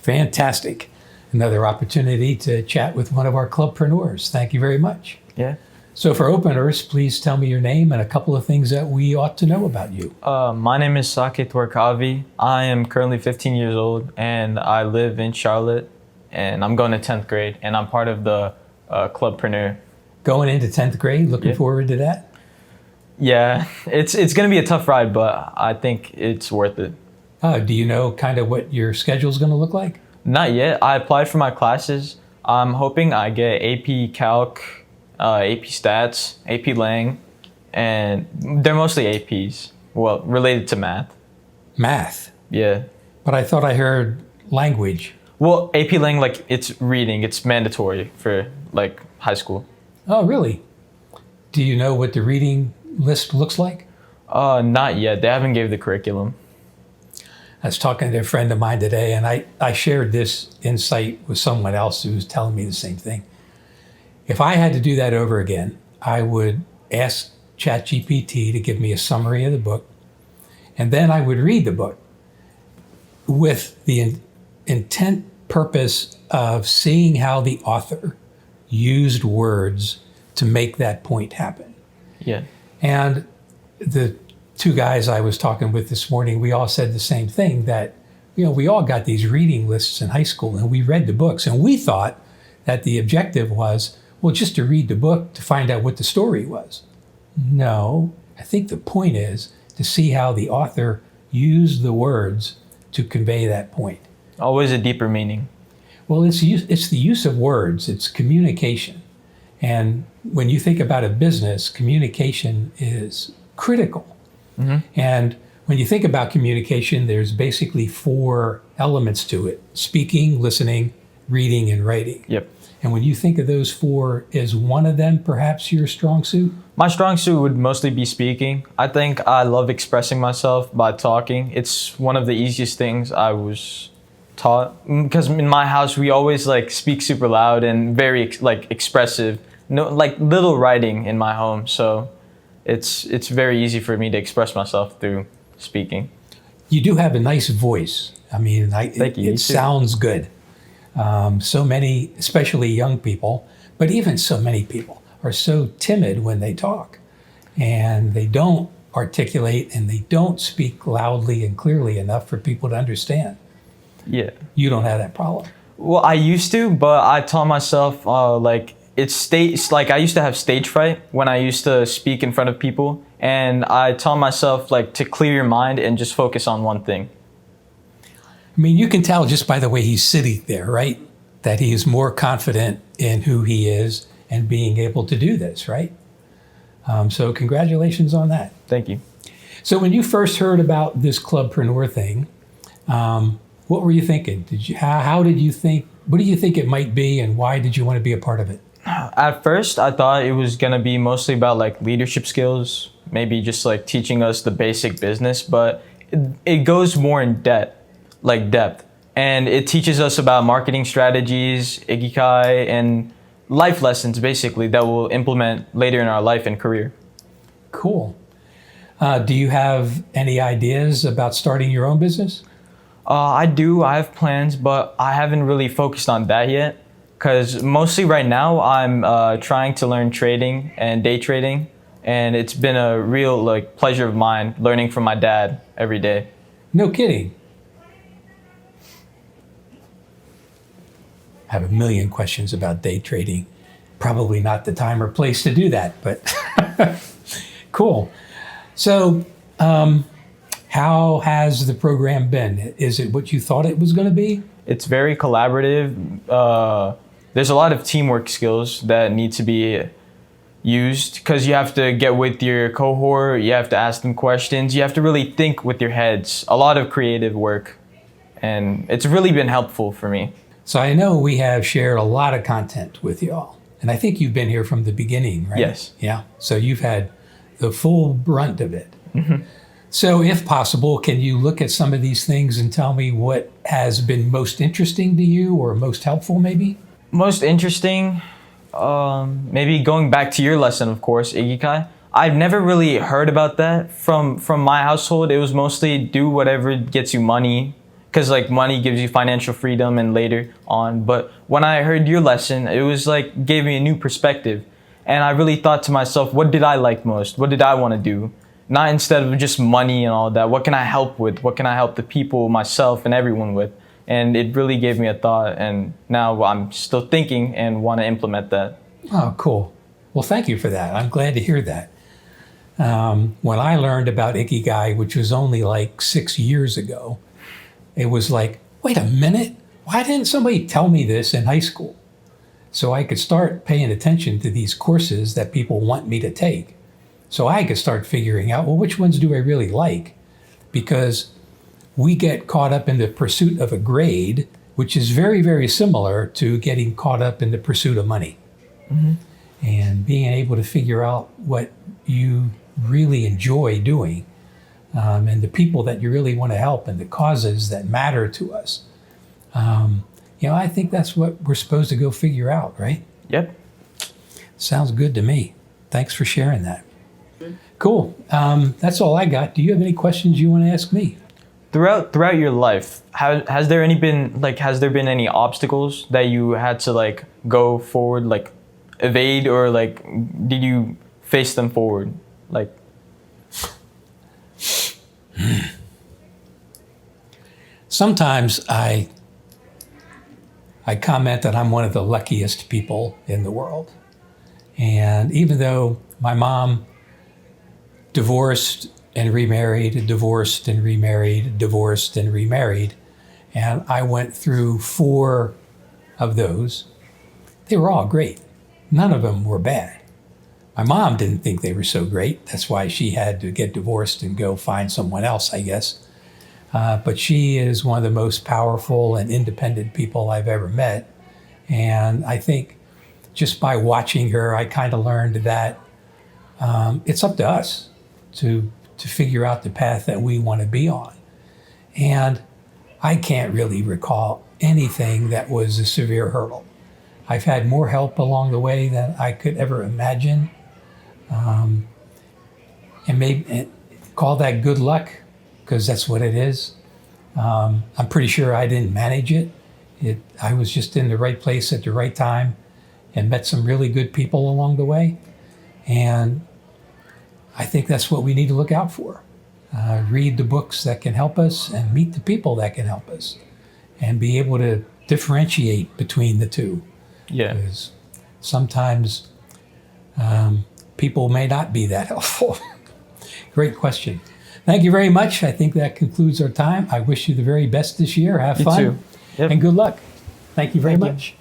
Fantastic. Another opportunity to chat with one of our Klubpreneurs. Thank you very much. Yeah. So for openers, please tell me your name and a couple of things that we ought to know about you. My name is Saketh. I am currently 15 years old and I live in Charlotte and I'm going to 10th grade and I'm part of the Klubpreneur. Going into 10th grade, looking forward to that? Yeah, it's going to be a tough ride, but I think it's worth it. Do you know kind of what your schedule is going to look like? Not yet. I applied for my classes. I'm hoping I get AP Calc, AP Stats, AP Lang, and they're mostly APs. Well, related to math. Math? Yeah. But I thought I heard language. Well, AP Lang, like, it's reading. It's mandatory for, like, high school. Oh, really? Do you know what the reading list looks like? Not yet. They haven't gave the curriculum. I was talking to a friend of mine today, and I shared this insight with someone else who was telling me the same thing. If I had to do that over again, I would ask ChatGPT to give me a summary of the book, and then I would read the book with the intent purpose of seeing how the author used words to make that point happen. Yeah. And the two guys I was talking with this morning, we all said the same thing, that, you know, we all got these reading lists in high school and we read the books and we thought that the objective was, well, just to read the book to find out what the story was. No, I think the point is to see how the author used the words to convey that point. Always a deeper meaning. Well, it's the use of words, it's communication. And when you think about a business, communication is critical. Mm-hmm. And when you think about communication, there's basically 4 elements to it: speaking, listening, reading, and writing. Yep. And when you think of those 4, is one of them perhaps your strong suit? My strong suit would mostly be speaking. I think I love expressing myself by talking. It's one of the easiest things I was taught, because in my house we always like speak super loud and very like expressive. No, like little writing in my home, so it's very easy for me to express myself through speaking. You do have a nice voice. I mean, Thank you. It sounds good. So many, especially young people, but even so many people are so timid when they talk, and they don't articulate and they don't speak loudly and clearly enough for people to understand. Yeah. You don't have that problem. Well, I used to, but I taught myself like I used to have stage fright when I used to speak in front of people, and I taught myself like to clear your mind and just focus on one thing. I mean, you can tell just by the way he's sitting there, right? That he is more confident in who he is and being able to do this, right? So congratulations on that. Thank you. So when you first heard about this Klubpreneur thing, what were you thinking? How did you think, what do you think it might be, and why did you want to be a part of it? At first, I thought it was going to be mostly about like leadership skills, maybe just like teaching us the basic business, but it goes more in depth. And it teaches us about marketing strategies, Icky Guy, and life lessons basically that we'll implement later in our life and career. Cool. Do you have any ideas about starting your own business? I do. I have plans, but I haven't really focused on that yet, because mostly right now I'm trying to learn trading and day trading, and it's been a real like pleasure of mine learning from my dad every day. No kidding. I have a million questions about day trading. Probably not the time or place to do that, but cool. So how has the program been? Is it what you thought it was going to be? It's very collaborative. There's a lot of teamwork skills that need to be used, because you have to get with your cohort, you have to ask them questions, you have to really think with your heads. A lot of creative work, and it's really been helpful for me. So I know we have shared a lot of content with y'all, and I think you've been here from the beginning, right? Yes. Yeah. So you've had the full brunt of it. Mm-hmm. So if possible, can you look at some of these things and tell me what has been most interesting to you or most helpful maybe? Most interesting, maybe going back to your lesson, of course, Icky Guy. I've never really heard about that from my household. It was mostly do whatever gets you money, because like money gives you financial freedom and later on. But when I heard your lesson, it was like gave me a new perspective. And I really thought to myself, what did I like most? What did I want to do? Not instead of just money and all that. What can I help with? What can I help the people, myself, and everyone with? And it really gave me a thought. And now I'm still thinking and want to implement that. Oh, cool. Well, thank you for that. I'm glad to hear that. When I learned about Icky Guy, which was only like 6 years ago, it was like, wait a minute, why didn't somebody tell me this in high school? So I could start paying attention to these courses that people want me to take. So I could start figuring out, well, which ones do I really like? Because we get caught up in the pursuit of a grade, which is very, very similar to getting caught up in the pursuit of money. Mm-hmm. And being able to figure out what you really enjoy doing, and the people that you really want to help and the causes that matter to us. I think that's what we're supposed to go figure out, right? Yep. Sounds good to me. Thanks for sharing that. Cool. That's all I got. Do you have any questions you want to ask me? Throughout your life, has there been any obstacles that you had to like go forward, like evade, or like did you face them forward? Like sometimes I comment that I'm one of the luckiest people in the world. And even though my mom divorced and remarried, divorced and remarried, divorced and remarried, and I went through 4 of those, they were all great. None of them were bad. My mom didn't think they were so great. That's why she had to get divorced and go find someone else, I guess. But she is one of the most powerful and independent people I've ever met. And I think just by watching her, I kind of learned that it's up to us to figure out the path that we want to be on. And I can't really recall anything that was a severe hurdle. I've had more help along the way than I could ever imagine. And maybe call that good luck, because that's what it is. I'm pretty sure I didn't manage it. I was just in the right place at the right time and met some really good people along the way. And I think that's what we need to look out for. Read the books that can help us and meet the people that can help us and be able to differentiate between the two. Yeah. Because sometimes people may not be that helpful. Great question. Thank you very much. I think that concludes our time. I wish you the very best this year. Have fun. You too. Yep. And good luck. Thank you very much.